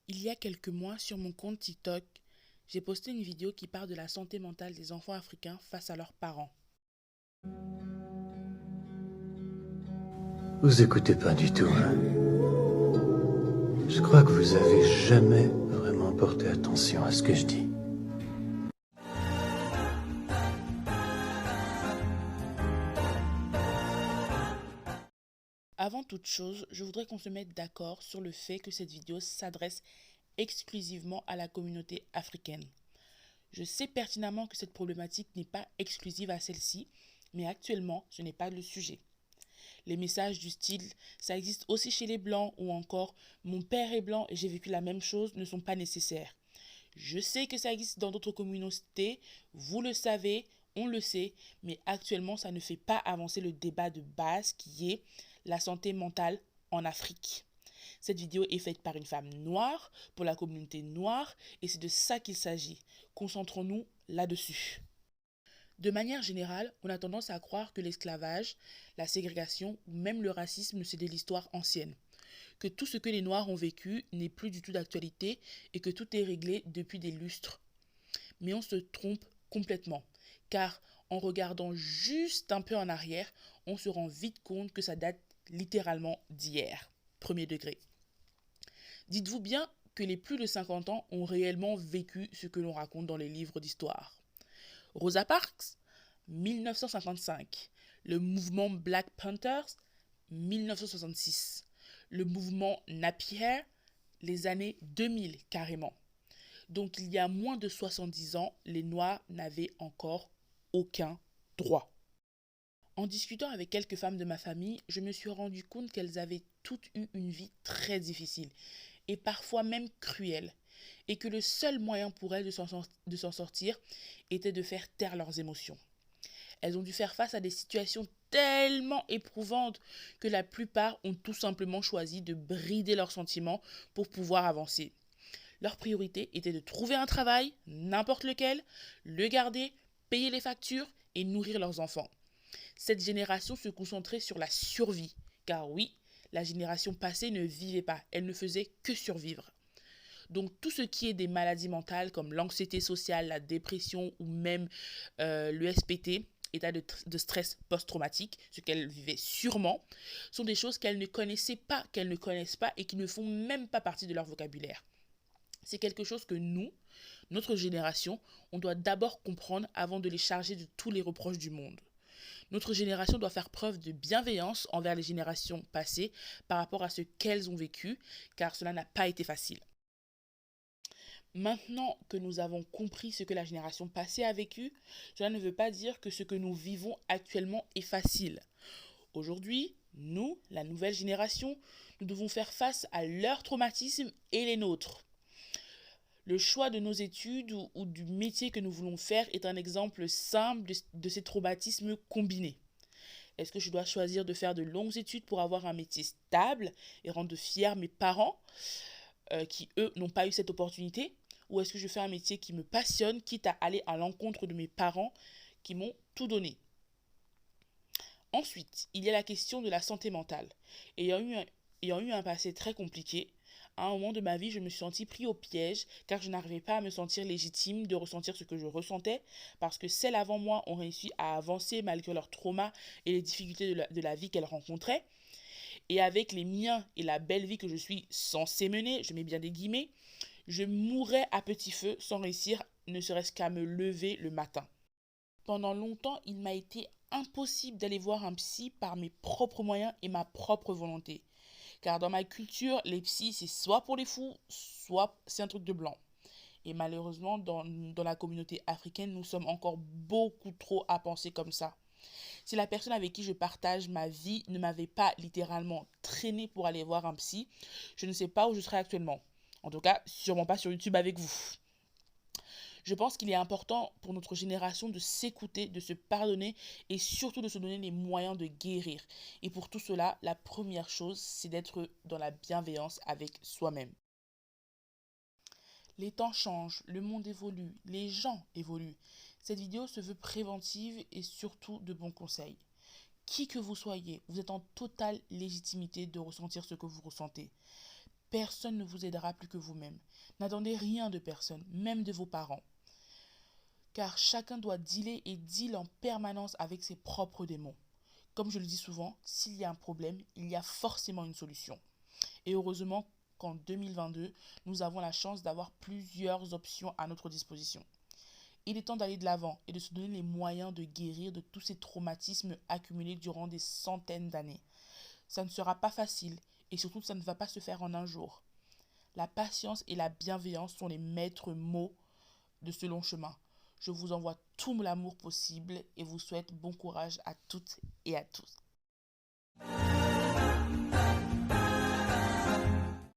Il y a quelques mois, sur mon compte TikTok, j'ai posté une vidéo qui parle de la santé mentale des enfants africains face à leurs parents. Vous écoutez pas du tout, hein? Je crois que vous avez jamais vraiment porté attention à ce que je dis. Avant toute chose, je voudrais qu'on se mette d'accord sur le fait que cette vidéo s'adresse exclusivement à la communauté africaine. Je sais pertinemment que cette problématique n'est pas exclusive à celle-ci, mais actuellement, ce n'est pas le sujet. Les messages du style «ça existe aussi chez les blancs» ou encore «mon père est blanc et j'ai vécu la même chose» ne sont pas nécessaires. Je sais que ça existe dans d'autres communautés, vous le savez, on le sait, mais actuellement ça ne fait pas avancer le débat de base qui est la santé mentale en Afrique. Cette vidéo est faite par une femme noire pour la communauté noire et c'est de ça qu'il s'agit. Concentrons-nous là-dessus. De manière générale, on a tendance à croire que l'esclavage, la ségrégation ou même le racisme, c'est de l'histoire ancienne. Que tout ce que les Noirs ont vécu n'est plus du tout d'actualité et que tout est réglé depuis des lustres. Mais on se trompe complètement, car en regardant juste un peu en arrière, on se rend vite compte que ça date littéralement d'hier. Premier degré. Dites-vous bien que les plus de 50 ans ont réellement vécu ce que l'on raconte dans les livres d'histoire. Rosa Parks, 1955. Le mouvement Black Panthers, 1966. Le mouvement Nappy Hair, les années 2000 carrément. Donc il y a moins de 70 ans, les Noirs n'avaient encore aucun droit. En discutant avec quelques femmes de ma famille, je me suis rendu compte qu'elles avaient toutes eu une vie très difficile et parfois même cruelle, et que le seul moyen pour elles de s'en sortir était de faire taire leurs émotions. Elles ont dû faire face à des situations tellement éprouvantes que la plupart ont tout simplement choisi de brider leurs sentiments pour pouvoir avancer. Leur priorité était de trouver un travail, n'importe lequel, le garder, payer les factures et nourrir leurs enfants. Cette génération se concentrait sur la survie, car oui, la génération passée ne vivait pas, elle ne faisait que survivre. Donc tout ce qui est des maladies mentales comme l'anxiété sociale, la dépression ou même le SPT, état de stress post-traumatique, ce qu'elles vivaient sûrement, sont des choses qu'elles ne connaissaient pas, qu'elles ne connaissent pas et qui ne font même pas partie de leur vocabulaire. C'est quelque chose que nous, notre génération, on doit d'abord comprendre avant de les charger de tous les reproches du monde. Notre génération doit faire preuve de bienveillance envers les générations passées par rapport à ce qu'elles ont vécu, car cela n'a pas été facile. Maintenant que nous avons compris ce que la génération passée a vécu, cela ne veut pas dire que ce que nous vivons actuellement est facile. Aujourd'hui, nous, la nouvelle génération, nous devons faire face à leurs traumatismes et les nôtres. Le choix de nos études ou du métier que nous voulons faire est un exemple simple de ces traumatismes combinés. Est-ce que je dois choisir de faire de longues études pour avoir un métier stable et rendre fiers mes parents qui, eux, n'ont pas eu cette opportunité? Ou est-ce que je fais un métier qui me passionne, quitte à aller à l'encontre de mes parents qui m'ont tout donné? Ensuite, il y a la question de la santé mentale. Ayant eu un passé très compliqué, à un moment de ma vie, je me suis sentie pris au piège car je n'arrivais pas à me sentir légitime de ressentir ce que je ressentais parce que celles avant moi ont réussi à avancer malgré leurs traumas et les difficultés de la vie qu'elles rencontraient. Et avec les miens et la belle vie que je suis censée mener, je mets bien des guillemets, je mourrais à petit feu sans réussir ne serait-ce qu'à me lever le matin. Pendant longtemps, il m'a été impossible d'aller voir un psy par mes propres moyens et ma propre volonté. Car dans ma culture, les psys, c'est soit pour les fous, soit c'est un truc de blanc. Et malheureusement, dans la communauté africaine, nous sommes encore beaucoup trop à penser comme ça. Si la personne avec qui je partage ma vie ne m'avait pas littéralement traîné pour aller voir un psy, je ne sais pas où je serais actuellement. En tout cas, sûrement pas sur YouTube avec vous. Je pense qu'il est important pour notre génération de s'écouter, de se pardonner et surtout de se donner les moyens de guérir. Et pour tout cela, la première chose, c'est d'être dans la bienveillance avec soi-même. Les temps changent, le monde évolue, les gens évoluent. Cette vidéo se veut préventive et surtout de bons conseils. Qui que vous soyez, vous êtes en totale légitimité de ressentir ce que vous ressentez. Personne ne vous aidera plus que vous-même. N'attendez rien de personne, même de vos parents. Car chacun doit dealer et deal en permanence avec ses propres démons. Comme je le dis souvent, s'il y a un problème, il y a forcément une solution. Et heureusement qu'en 2022, nous avons la chance d'avoir plusieurs options à notre disposition. Il est temps d'aller de l'avant et de se donner les moyens de guérir de tous ces traumatismes accumulés durant des centaines d'années. Ça ne sera pas facile et surtout ça ne va pas se faire en un jour. La patience et la bienveillance sont les maîtres mots de ce long chemin. Je vous envoie tout l'amour possible et vous souhaite bon courage à toutes et à tous.